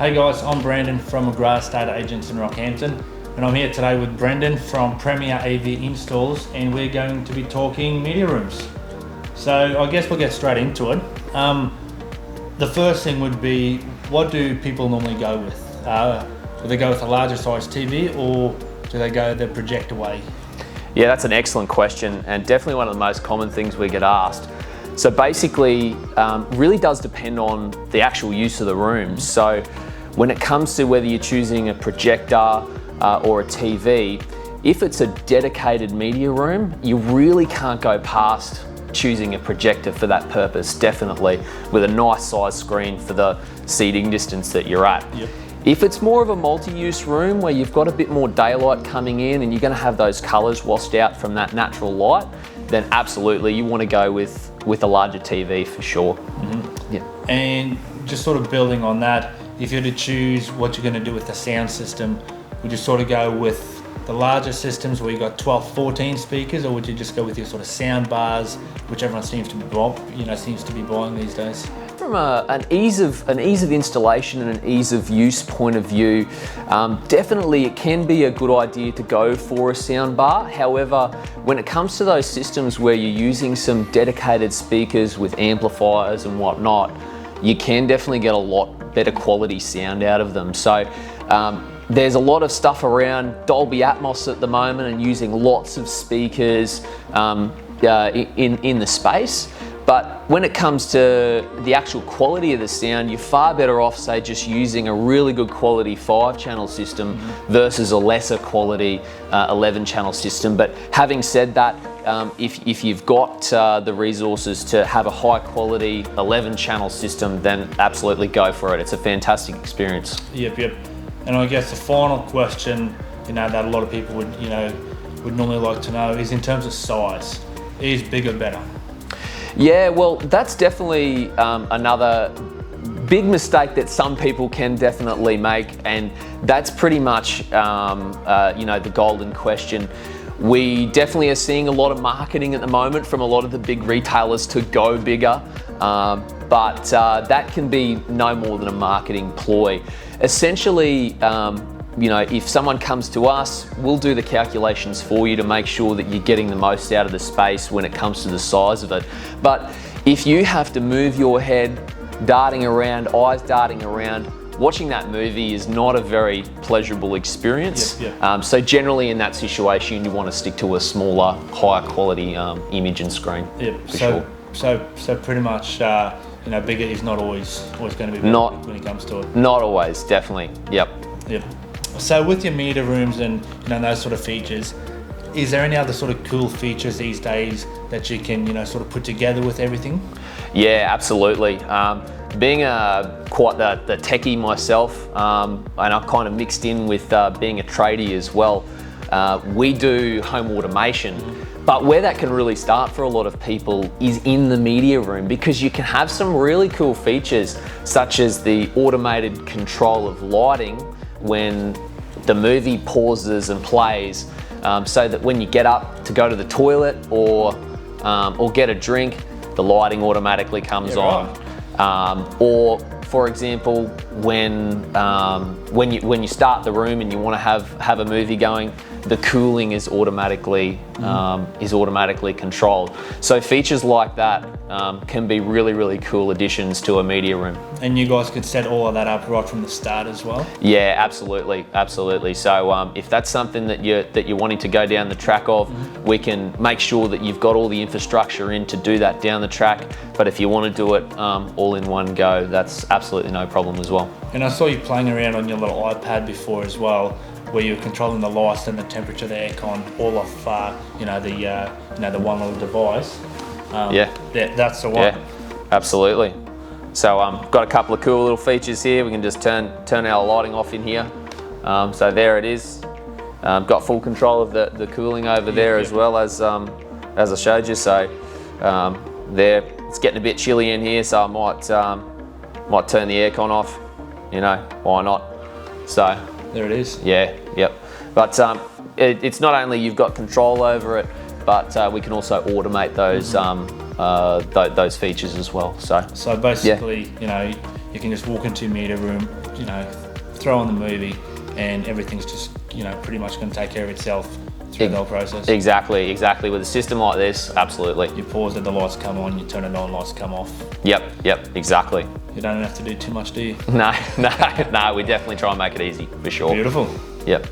Hey guys, I'm Brandon from McGrath Estate Agents in Rockhampton, and I'm here today with Brendan from Premier AV Installs, and we're going to be talking media rooms. So I guess we'll get straight into it. The first thing would be, what do people normally go with? Do they go with a larger size TV, or do they go the projector way? Yeah, that's an excellent question, and definitely one of the most common things we get asked. So basically, really does depend on the actual use of the room. So when it comes to whether you're choosing a projector or a TV, if it's a dedicated media room, you really can't go past choosing a projector for that purpose, definitely, with a nice size screen for the seating distance that you're at. Yep. If it's more of a multi-use room where you've got a bit more daylight coming in and you're going to have those colours washed out from that natural light, then absolutely you want to go with a larger TV for sure. Mm-hmm. Yeah. And just sort of building on that, if you're to choose what you're going to do with the sound system, would you sort of go with the larger systems where you got 12, 14 speakers, or would you just go with your sort of sound bars, which everyone seems to be buying these days? From an ease of installation and an ease of use point of view, definitely it can be a good idea to go for a sound bar. However, when it comes to those systems where you're using some dedicated speakers with amplifiers and whatnot, you can definitely get a lot better quality sound out of them. So there's a lot of stuff around Dolby Atmos at the moment and using lots of speakers in the space. But when it comes to the actual quality of the sound, you're far better off, say, just using a really good quality 5-channel system versus a lesser quality 11-channel system. But having said that, if you've got the resources to have a high quality 11-channel system, then absolutely go for it. It's a fantastic experience. Yep. And I guess the final question, that a lot of people would normally like to know is in terms of size. Is bigger better? Yeah, well, that's definitely another big mistake that some people can definitely make, and that's pretty much the golden question. We definitely are seeing a lot of marketing at the moment from a lot of the big retailers to go bigger, but that can be no more than a marketing ploy. Essentially, if someone comes to us, we'll do the calculations for you to make sure that you're getting the most out of the space when it comes to the size of it. But if you have to move your head, darting around, eyes darting around, watching that movie is not a very pleasurable experience. Yep. So generally in that situation, you want to stick to a smaller, higher quality image and screen. Yep. For sure. So pretty much, bigger is not always going to be better when it comes to it. Not always, definitely. Yep. So with your media rooms and those sort of features, is there any other sort of cool features these days that you can sort of put together with everything? Yeah, absolutely. Being quite the techie myself, and I kind of mixed in with being a tradie as well, we do home automation. But where that can really start for a lot of people is in the media room, because you can have some really cool features such as the automated control of lighting when the movie pauses and plays, so that when you get up to go to the toilet or get a drink, the lighting automatically comes on. Or for example, when you start the room and you want to have a movie going, the cooling is automatically controlled. So features like that can be really, really cool additions to a media room. And you guys could set all of that up right from the start as well? Yeah, absolutely. So if that's something that you're wanting to go down the track of, we can make sure that you've got all the infrastructure in to do that down the track. But if you want to do it all in one go, that's absolutely no problem as well. And I saw you playing around on your little iPad before as well, where you're controlling the lights and the temperature of the aircon all off, the one little device. That's the one. Yeah, absolutely. So got a couple of cool little features here. We can just turn our lighting off in here. So there it is. Got full control of the cooling over there as well as I showed you. So there, it's getting a bit chilly in here, so I might turn the aircon off. Why not? So there it is. Yeah, yep. But it's not only you've got control over it, but we can also automate those features as well. So basically, You can just walk into a media room, you know, throw on the movie, and everything's just, you know, pretty much going to take care of itself through the whole process. Exactly. With a system like this, absolutely. You pause it, the lights come on, you turn it on, lights come off. Yep, exactly. You don't have to do too much, do you? No, we definitely try and make it easy, for sure. Beautiful. Yep.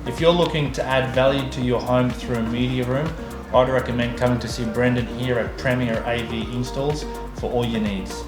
If you're looking to add value to your home through a media room, I'd recommend coming to see Brendan here at Premier AV Installs for all your needs.